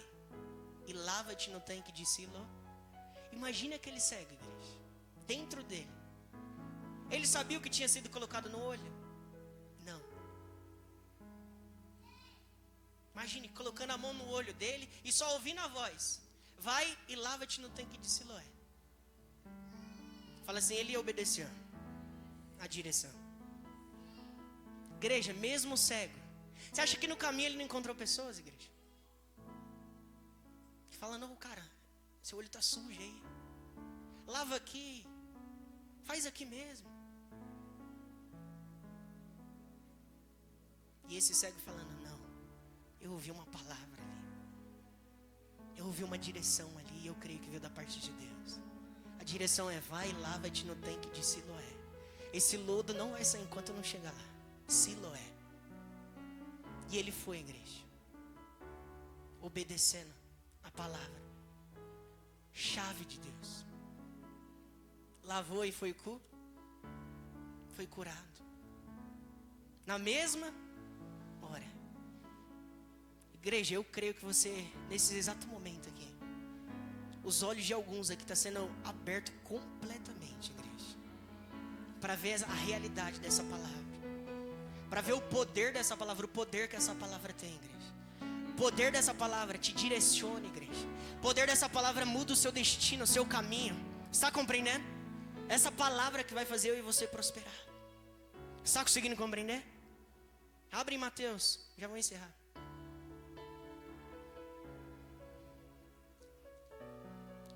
e lava-te no tanque de Siloé. Imagine aquele cego, igreja, dentro dele. Ele sabia o que tinha sido colocado no olho? Não. Imagine colocando a mão no olho dele e só ouvindo a voz: vai e lava-te no tanque de Siloé. Fala assim, ele obedeceu a direção. Igreja, mesmo cego, você acha que no caminho ele não encontrou pessoas, igreja? Fala, não, cara, seu olho está sujo aí, lava aqui, faz aqui mesmo. E esse cego falando, não, eu ouvi uma palavra ali, eu ouvi uma direção ali, e eu creio que veio da parte de Deus. A direção é: vai e lava-te no tanque de Siloé. Esse lodo não vai sair enquanto eu não chegar lá. Siloé. E ele foi, igreja, obedecendo a palavra, chave de Deus. Lavou e foi curado. Na mesma hora. Igreja, eu creio que você, nesse exato momento aqui, os olhos de alguns aqui estão sendo abertos completamente, igreja, para ver a realidade dessa palavra, para ver o poder dessa palavra, o poder que essa palavra tem, igreja. O poder dessa palavra te direciona, igreja. O poder dessa palavra muda o seu destino, o seu caminho. Está compreendendo? Essa palavra que vai fazer eu e você prosperar. Está conseguindo compreender? Abre em Mateus, já vou encerrar.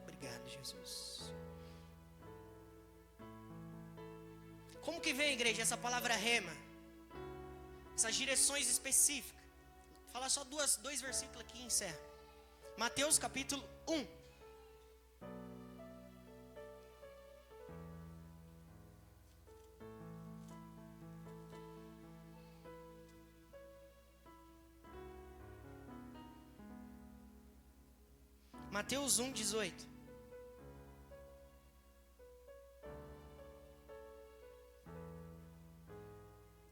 Obrigado, Jesus. Como que vem, igreja, essa palavra rema? Essas direções específicas. Vou falar só dois versículos aqui e encerra. Mateus capítulo 1. Mateus 1, 18.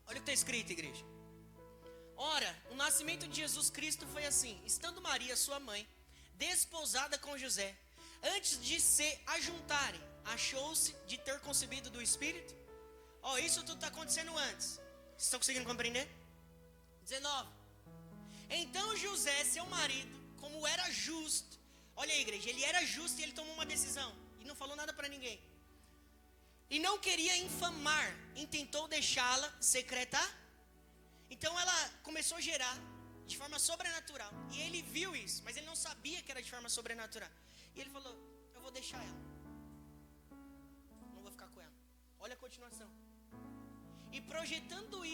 Olha o que está escrito, igreja. Ora, o nascimento de Jesus Cristo foi assim: estando Maria, sua mãe, desposada com José, antes de se ajuntarem, achou-se de ter concebido do Espírito. Isso tudo está acontecendo antes. Vocês estão conseguindo compreender? 19. Então José, seu marido, como era justo, olha aí, igreja, ele era justo e ele tomou uma decisão e não falou nada para ninguém. E não queria infamar, intentou deixá-la secreta. Então ela começou a gerar de forma sobrenatural. E ele viu isso, mas ele não sabia que era de forma sobrenatural. E ele falou: eu vou deixar ela, não vou ficar com ela. Olha a continuação. E projetando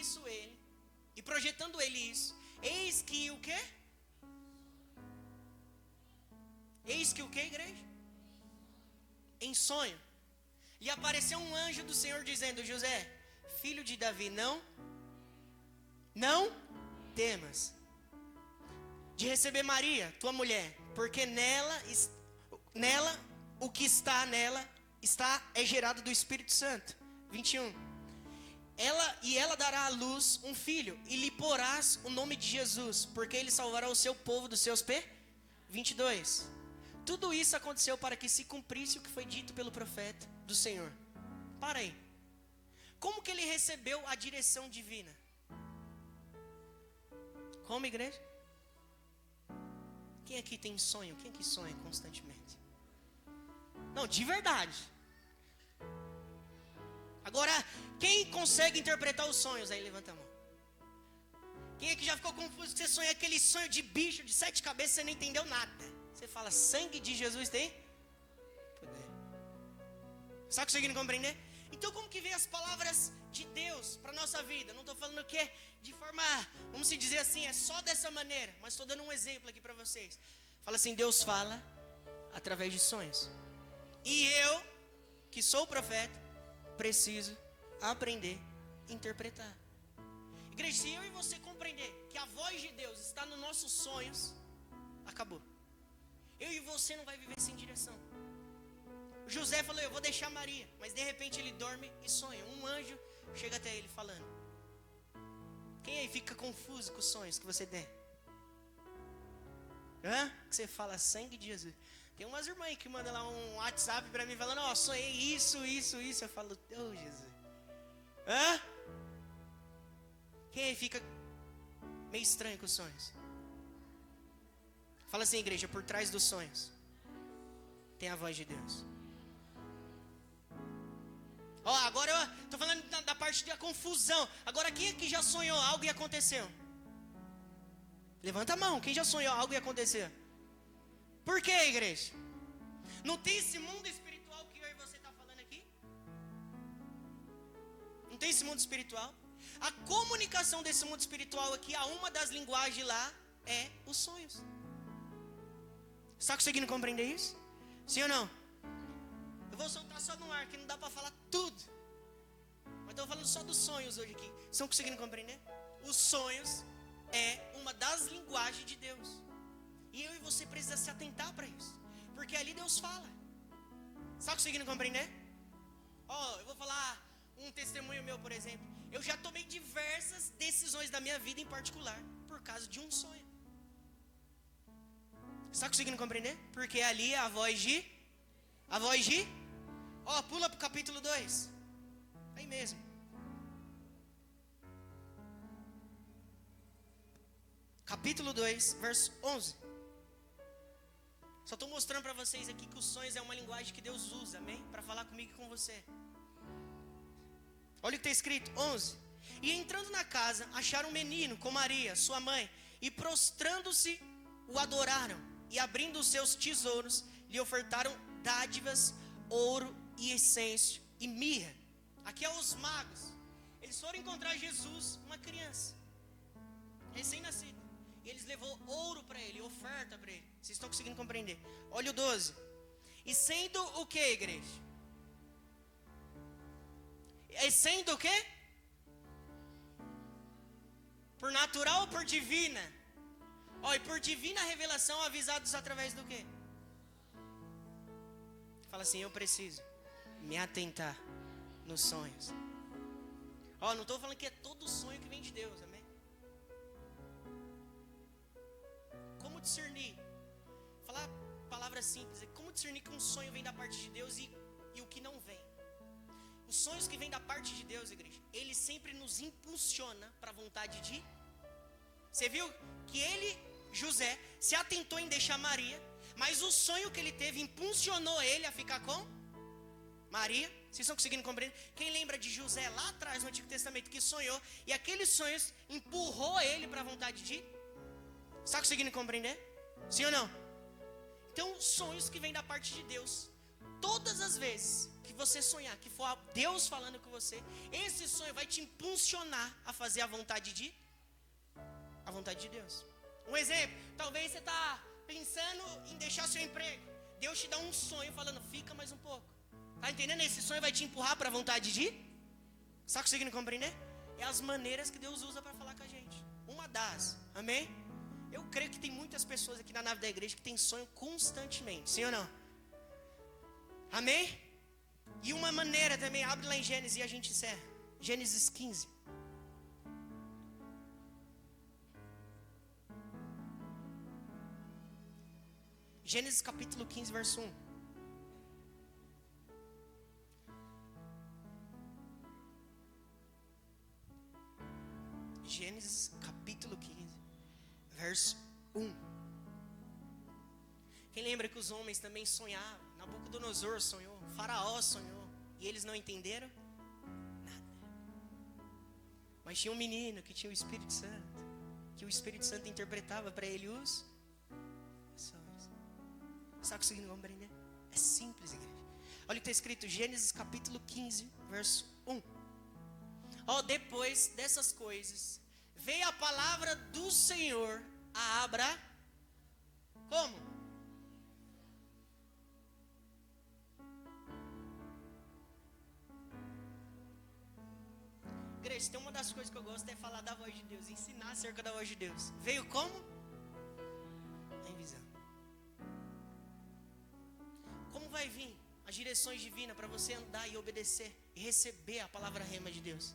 ele isso, eis que o quê? Eis que o quê, igreja? Em sonho. lhe apareceu um anjo do Senhor dizendo: José, filho de Davi, não temas de receber Maria, tua mulher, porque nela o que está nela é gerado do Espírito Santo. 21. Ela dará à luz um filho, e lhe porás o nome de Jesus, porque ele salvará o seu povo dos seus 22. Tudo isso aconteceu para que se cumprisse o que foi dito pelo profeta do Senhor. Para aí. Como que ele recebeu a direção divina? Como, igreja? Quem aqui tem sonho? Quem aqui sonha constantemente? Não, de verdade. Agora, quem consegue interpretar os sonhos? Aí levanta a mão. Quem aqui já ficou confuso que você sonha aquele sonho de bicho de 7 cabeças e você não entendeu nada? Você fala, sangue de Jesus tem poder. Está conseguindo compreender? Então como que vem as palavras de Deus para a nossa vida? Não estou falando que é de forma, vamos se dizer assim, é só dessa maneira. Mas estou dando um exemplo aqui para vocês. Fala assim, Deus fala através de sonhos. E eu, que sou o profeta, preciso aprender a interpretar. Igreja, se eu e você compreender que a voz de Deus está nos nossos sonhos, acabou. Eu e você não vai viver sem direção. José falou, eu vou deixar Maria. Mas de repente ele dorme e sonha. Um anjo chega até ele falando. Quem aí fica confuso com os sonhos que você tem? Que você fala, sangue de Jesus. Tem umas irmãs que mandam lá um WhatsApp pra mim falando, sonhei isso. Eu falo, Jesus. Quem aí fica meio estranho com os sonhos? Fala assim, igreja, por trás dos sonhos tem a voz de Deus. Agora eu tô falando da parte da confusão. Agora quem aqui já sonhou algo e aconteceu? Levanta a mão, quem já sonhou algo e aconteceu? Por quê, igreja? Não tem esse mundo espiritual que eu e você tá falando aqui? Não tem esse mundo espiritual? A comunicação desse mundo espiritual aqui, uma das linguagens lá é os sonhos. Está conseguindo compreender isso? Sim ou não? Eu vou soltar só no ar, que não dá para falar tudo. Mas estou falando só dos sonhos hoje aqui. Estão conseguindo compreender? Os sonhos é uma das linguagens de Deus. E eu e você precisa se atentar para isso. Porque ali Deus fala. Está conseguindo compreender? Eu vou falar um testemunho meu, por exemplo. Eu já tomei diversas decisões da minha vida em particular por causa de um sonho. Está conseguindo compreender? Porque ali é a voz de... pula para o capítulo 2. Aí mesmo. Capítulo 2, verso 11. Só estou mostrando para vocês aqui que os sonhos é uma linguagem que Deus usa, amém? Para falar comigo e com você. Olha o que está escrito, 11. E entrando na casa, acharam um menino com Maria, sua mãe, e prostrando-se, o adoraram. E abrindo os seus tesouros, lhe ofertaram dádivas, ouro e essêncio e mirra. Aqui é os magos. Eles foram encontrar Jesus, uma criança, recém-nascido. E eles levou ouro para ele, oferta para ele. Vocês estão conseguindo compreender? Olha o 12. E sendo o que, igreja? E sendo o que? Por natural ou por divina? E por divina revelação avisados através do quê? Fala assim, eu preciso me atentar nos sonhos. Não estou falando que é todo sonho que vem de Deus, amém? Como discernir? Falar palavras simples. Como discernir que um sonho vem da parte de Deus e o que não vem? Os sonhos que vêm da parte de Deus, igreja, ele sempre nos impulsiona para a vontade de... Você viu que ele, José, se atentou em deixar Maria, mas o sonho que ele teve impulsionou ele a ficar com Maria. Vocês estão conseguindo compreender? Quem lembra de José lá atrás no Antigo Testamento que sonhou e aqueles sonhos empurrou ele para a vontade de... Está conseguindo compreender? Sim ou não? Então, sonhos que vêm da parte de Deus, todas as vezes que você sonhar, que for Deus falando com você, esse sonho vai te impulsionar a fazer a vontade de Deus. Um exemplo, talvez você está pensando em deixar seu emprego. Deus te dá um sonho falando, fica mais um pouco. Tá entendendo? Esse sonho vai te empurrar para a vontade de ir? Está conseguindo compreender? É as maneiras que Deus usa para falar com a gente. Uma das, amém? Eu creio que tem muitas pessoas aqui na nave da igreja que tem sonho constantemente, sim ou não? Amém? E uma maneira também, abre lá em Gênesis e a gente encerra. Gênesis 15. Gênesis capítulo 15, verso 1. Gênesis capítulo 15, verso 1. Quem lembra que os homens também sonhavam? Nabucodonosor sonhou, Faraó sonhou, e eles não entenderam nada. Mas tinha um menino que tinha o Espírito Santo, que o Espírito Santo interpretava para ele os sonhos. Está conseguindo compreender? É simples, igreja. Olha o que está escrito, Gênesis capítulo 15, verso 1. Depois dessas coisas, veio a palavra do Senhor a Abraão. Como? Igreja, tem uma das coisas que eu gosto é falar da voz de Deus, ensinar acerca da voz de Deus. Veio como? Em visão. Como vai vir as direções divinas para você andar e obedecer e receber a palavra rema de Deus?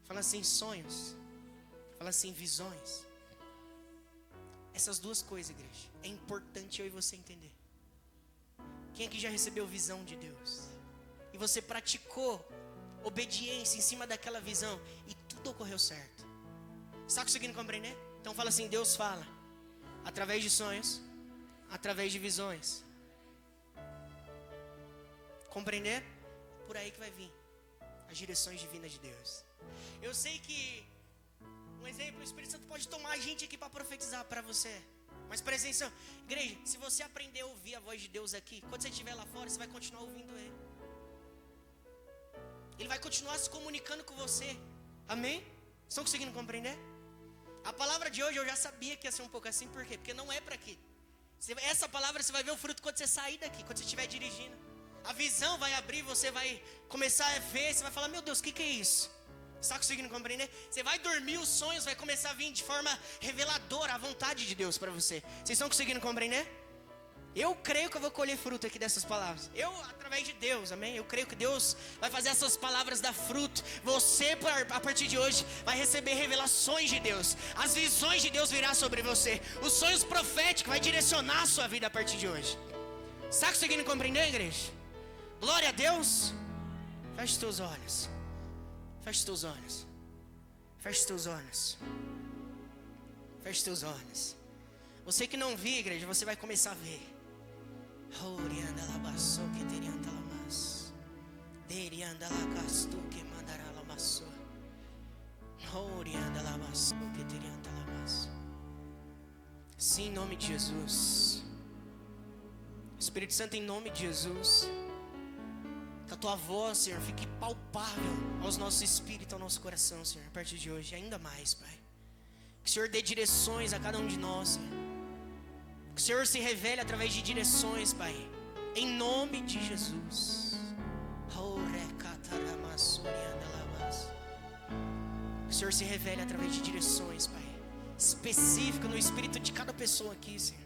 Fala assim, sonhos. Fala assim, visões. Essas duas coisas, igreja, é importante eu e você entender. Quem aqui já recebeu visão de Deus? E você praticou obediência em cima daquela visão e tudo ocorreu certo. Está conseguindo compreender? Então fala assim, Deus fala através de sonhos, através de visões. Compreender? Por aí que vai vir as direções divinas de Deus. Eu sei que, um exemplo, o Espírito Santo pode tomar a gente aqui para profetizar para você. Mas presta atenção, igreja, se você aprender a ouvir a voz de Deus aqui, quando você estiver lá fora, você vai continuar ouvindo Ele. Ele vai continuar se comunicando com você. Amém? Estão conseguindo compreender? A palavra de hoje eu já sabia que ia ser um pouco assim, por quê? Porque não é para aqui. Essa palavra você vai ver o fruto quando você sair daqui, quando você estiver dirigindo. A visão vai abrir, você vai começar a ver, você vai falar, meu Deus, o que é isso? Está conseguindo compreender? Você vai dormir, os sonhos vai começar a vir de forma reveladora, a vontade de Deus para você. Vocês estão conseguindo compreender? Eu creio que eu vou colher fruto aqui dessas palavras. Através de Deus, amém? Eu creio que Deus vai fazer essas palavras dar fruto. Você, a partir de hoje, vai receber revelações de Deus. As visões de Deus virão sobre você. Os sonhos proféticos vai direcionar a sua vida a partir de hoje. Está conseguindo compreender, igreja? Glória a Deus. Feche teus olhos. Feche teus olhos. Feche teus olhos. Feche teus olhos. Você que não viu, igreja, você vai começar a ver. Orianda labaçou que terianta lamas. Derianda lacastu que mandará lamaçou. Orianda labaçou que terianta lamas. Sim, em nome de Jesus. Espírito Santo, em nome de Jesus. Que a tua voz, Senhor, fique palpável aos nossos espíritos, ao nosso coração, Senhor, a partir de hoje, ainda mais, Pai. Que o Senhor dê direções a cada um de nós, Senhor. Que o Senhor se revele através de direções, Pai. Em nome de Jesus. Que o Senhor se revele através de direções, Pai. Específico no espírito de cada pessoa aqui, Senhor.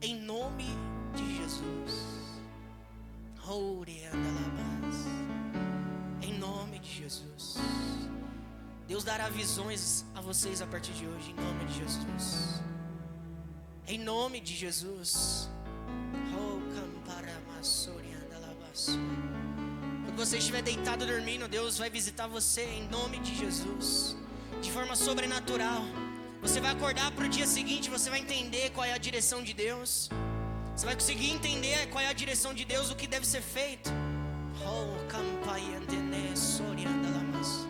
Em nome de Jesus. Em nome de Jesus. Deus dará visões a vocês a partir de hoje. Em nome de Jesus. Em nome de Jesus. Quando você estiver deitado dormindo, Deus vai visitar você em nome de Jesus. De forma sobrenatural. Você vai acordar para o dia seguinte, você vai entender qual é a direção de Deus. Você vai conseguir entender qual é a direção de Deus, o que deve ser feito. Oh, campai antene sorianda lamas.